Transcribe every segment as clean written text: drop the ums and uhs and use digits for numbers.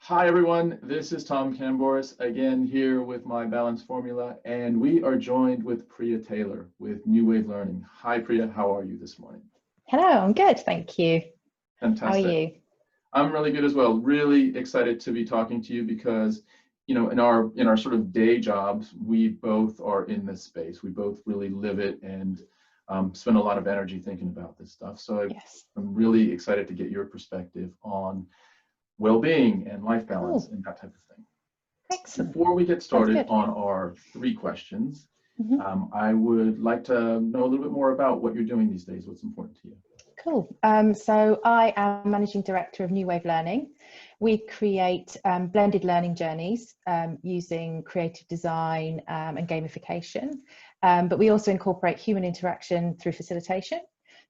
Hi everyone, this is Tom Camboris again here with My Balance Formula, and we are joined with Priya Taylor with New Wave Learning. Hi Priya, how are you this morning? Hello, I'm good, thank you. Fantastic. How are you? I'm really good as well. Really excited to be talking to you because, you know, in our sort of day jobs, we both are in this space. We both really live it and spend a lot of energy thinking about this stuff. So I'm really excited to get your perspective on well-being and life balance and that type of thing. Excellent. Before we get started on our 3 questions, I would like to know a little bit more about what you're doing these days. What's important to you? Cool. So I am Managing Director of New Wave Learning. We create blended learning journeys using creative design and gamification, but we also incorporate human interaction through facilitation.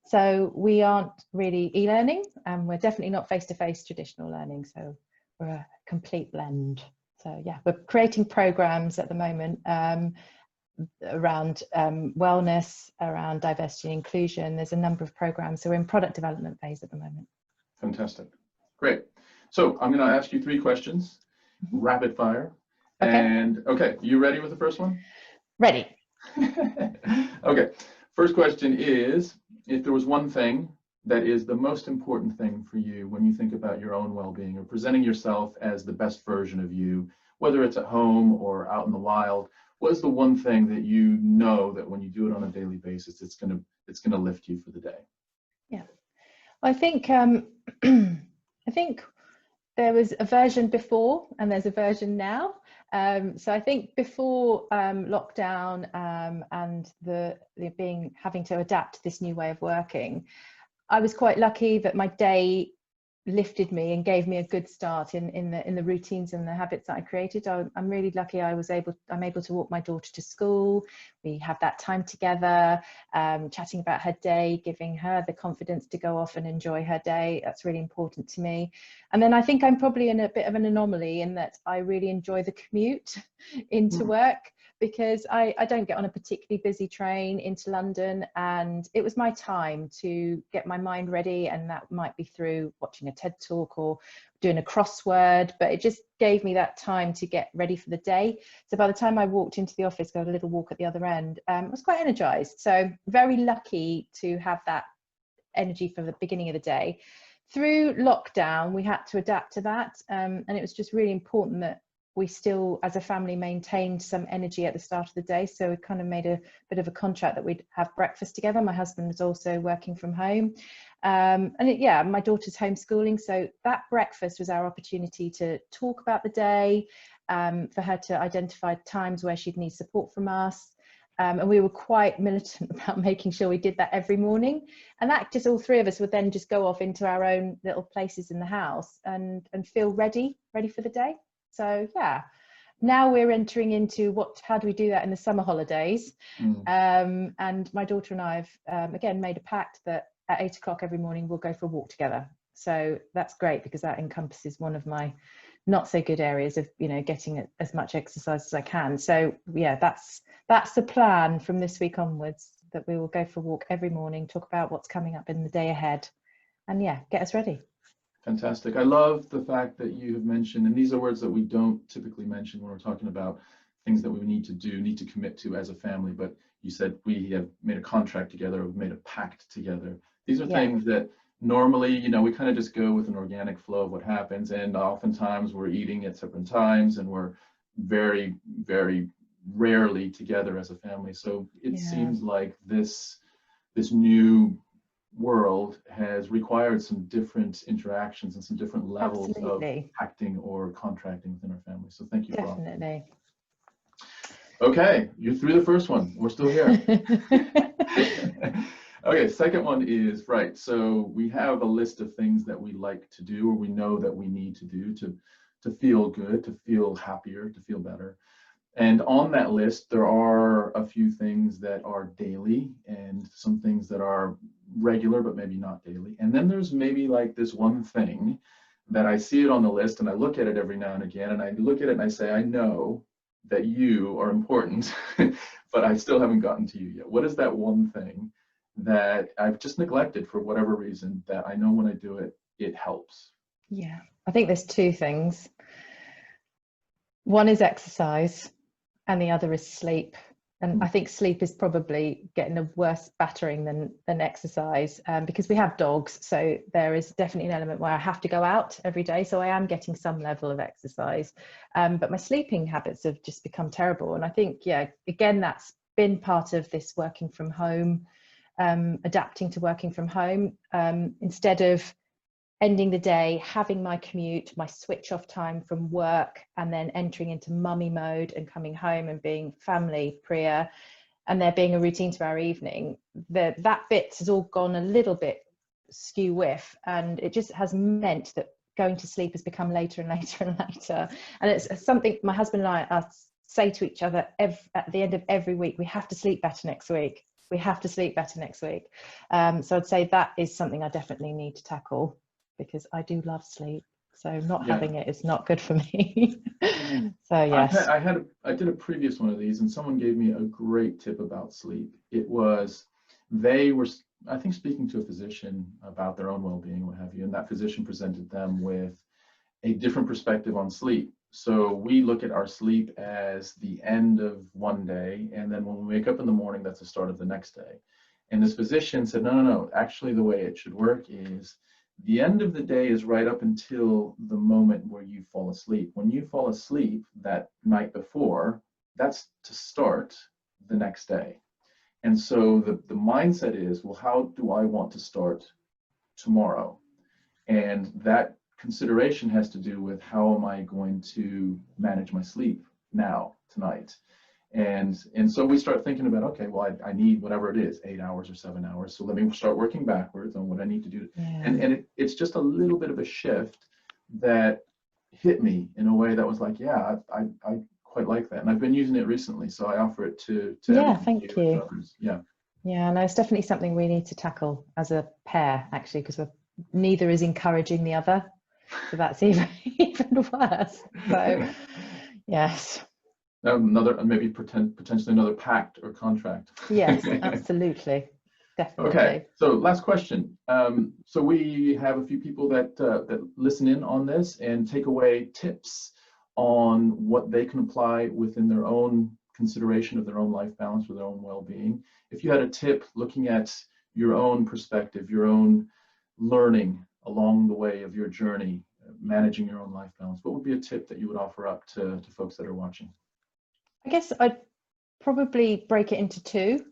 So we aren't really e-learning, and we're definitely not face-to-face traditional learning. So we're a complete blend. So yeah, we're creating programs at the moment around wellness, around diversity and inclusion. There's a number of programs. So we're in product development phase at the moment. Fantastic. Great. So I'm going to ask you 3 questions, rapid fire. Okay. And okay, you ready with the first one? Ready. Okay. First question is, if there was one thing that is the most important thing for you when you think about your own well-being or presenting yourself as the best version of you, whether it's at home or out in the wild, what is the one thing that you know that when you do it on a daily basis, it's gonna lift you for the day? Yeah, I think there was a version before and there's a version now. So I think before lockdown and having to adapt to this new way of working, I was quite lucky that my day lifted me and gave me a good start in the routines and the habits that I created. I'm really lucky I'm able to walk my daughter to school. We have that time together, chatting about her day, giving her the confidence to go off and enjoy her day. That's really important to me. And then I think I'm probably in a bit of an anomaly in that I really enjoy the commute into work, because I don't get on a particularly busy train into London, and it was my time to get my mind ready, and that might be through watching a TED talk or doing a crossword, but it just gave me that time to get ready for the day. So by the time I walked into the office, got a little walk at the other end, I was quite energized. So very lucky to have that energy for the beginning of the day. Through lockdown, we had to adapt to that, and it was just really important that we still, as a family, maintained some energy at the start of the day. So we kind of made a bit of a contract that we'd have breakfast together. My husband was also working from home. My daughter's homeschooling. So that breakfast was our opportunity to talk about the day, for her to identify times where she'd need support from us. And we were quite militant about making sure we did that every morning. And that just, all 3 of us would then just go off into our own little places in the house and feel ready for the day. So yeah, now we're entering into how do we do that in the summer holidays? And my daughter and I have again made a pact that at 8 o'clock every morning we'll go for a walk together. So that's great, because that encompasses one of my not so good areas of, you know, getting as much exercise as I can. So yeah, that's the plan from this week onwards, that we will go for a walk every morning, talk about what's coming up in the day ahead, and yeah, get us ready. Fantastic. I love the fact that you have mentioned, and these are words that we don't typically mention when we're talking about things that we need to commit to as a family, but you said we have made a contract together, we've made a pact together. These are things that normally, you know, we kind of just go with an organic flow of what happens, and oftentimes we're eating at separate times and we're very, very rarely together as a family. So it seems like this new world has required some different interactions and some different levels of acting or contracting within our family. So thank you. Definitely. Okay, you're through the first one. We're still here. Okay, second one is, right, so we have a list of things that we like to do, or we know that we need to do to feel good, to feel happier, to feel better. And on that list, there are a few things that are daily and some things that are regular, but maybe not daily. And then there's maybe like this one thing that I see it on the list and I look at it every now and again, and I look at it and I say, I know that you are important, but I still haven't gotten to you yet. What is that one thing that I've just neglected for whatever reason that I know when I do it, it helps? Yeah, I think there's 2 things. One is exercise and the other is sleep. And I think sleep is probably getting a worse battering than exercise, because we have dogs. So there is definitely an element where I have to go out every day. So I am getting some level of exercise. But my sleeping habits have just become terrible. And I think, yeah, again, that's been part of this working from home, adapting to working from home, instead of ending the day, having my commute, my switch off time from work, and then entering into mummy mode and coming home and being family, Priya, and there being a routine to our evening, that bit has all gone a little bit skew whiff, and it just has meant that going to sleep has become later and later and later. And it's something my husband and I say to each other at the end of every week: we have to sleep better next week. We have to sleep better next week. So I'd say that is something I definitely need to tackle, because I do love sleep. So not having it is not good for me. So yes. I did a previous one of these, and someone gave me a great tip about sleep. It was, they were, I think, speaking to a physician about their own well-being, what have you, and that physician presented them with a different perspective on sleep. So we look at our sleep as the end of one day, and then when we wake up in the morning, that's the start of the next day. And this physician said, no, actually the way it should work is the end of the day is right up until the moment where you fall asleep. When you fall asleep that night before, that's to start the next day. And so the mindset is, well, how do I want to start tomorrow? And that consideration has to do with, how am I going to manage my sleep now, tonight? And so we start thinking about, okay, well, I need whatever it is, 8 hours or 7 hours. So let me start working backwards on what I need to do. Yeah. And it's just a little bit of a shift that hit me in a way that was like, yeah, I quite like that. And I've been using it recently. So I offer it to yeah, thank you. others. Yeah. Yeah, no, it's definitely something we need to tackle as a pair, actually, because neither is encouraging the other. So that's even worse. So yes. Maybe potentially another pact or contract. Yes, absolutely. Definitely. Okay, so last question. So we have a few people that listen in on this and take away tips on what they can apply within their own consideration of their own life balance or their own well-being. If you had a tip looking at your own perspective, your own learning along the way of your journey, managing your own life balance, what would be a tip that you would offer up to folks that are watching? I guess I'd probably break it into two: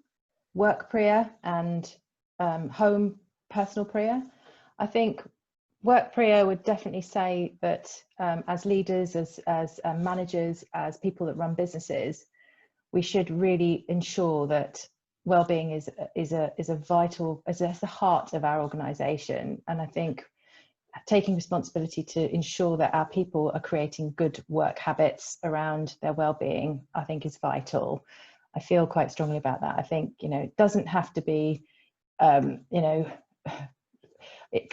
work Priya and home personal Priya. I think work Priya would definitely say that as leaders, as managers, as people that run businesses, we should really ensure that well-being is a vital, is the heart of our organization. And I think taking responsibility to ensure that our people are creating good work habits around their well-being, I think, is vital. I feel quite strongly about that. I think, it doesn't have to be,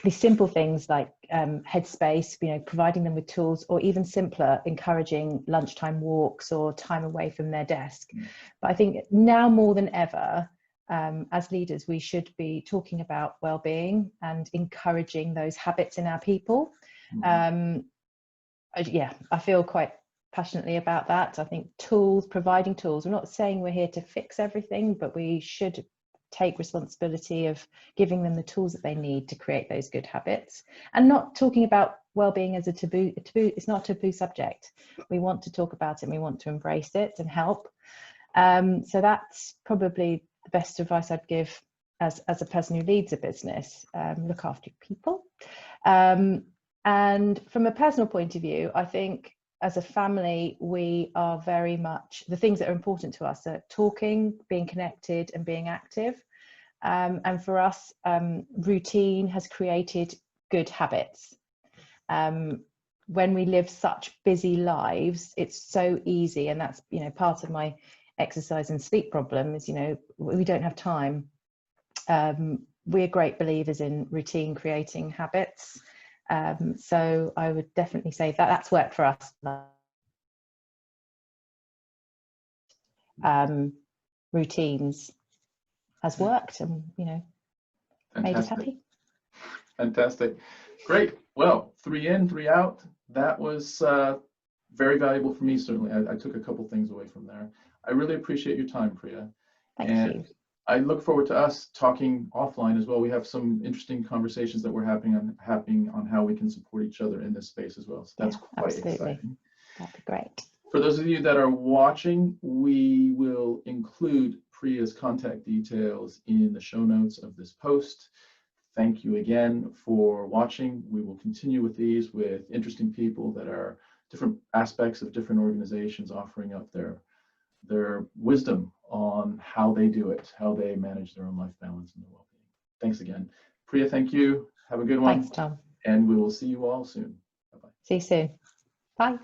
the simple things like headspace, providing them with tools, or even simpler, encouraging lunchtime walks or time away from their desk. But I think now more than ever, as leaders, we should be talking about well-being and encouraging those habits in our people. I feel quite passionately about that. I think providing tools, we're not saying we're here to fix everything, but we should take responsibility of giving them the tools that they need to create those good habits, and not talking about well-being as a taboo. It's not a taboo subject. We want to talk about it and we want to embrace it and help. So that's probably the best advice I'd give as a person who leads a business. Look after your people. And from a personal point of view, I think as a family, we are very much, the things that are important to us are talking, being connected, and being active. And for us, routine has created good habits. When we live such busy lives, it's so easy, and that's part of my exercise and sleep problem is we don't have time. We're great believers in routine creating habits. So I would definitely say that's worked for us. Routines has worked, and made us happy. Fantastic. Great. Well, 3 in, 3 out. That was very valuable for me, certainly. I took a couple things away from there. I really appreciate your time, Priya. Thank you. I look forward to us talking offline as well. We have some interesting conversations that we're happening on how we can support each other in this space as well. So that's quite exciting. That'd be great. For those of you that are watching, we will include Priya's contact details in the show notes of this post. Thank you again for watching. We will continue with these with interesting people that are different aspects of different organizations offering up their wisdom on how they do it, how they manage their own life balance and their well-being. Thanks again. Priya, thank you. Have a good one. Thanks, Tom. And we will see you all soon. Bye-bye. See you soon. Bye.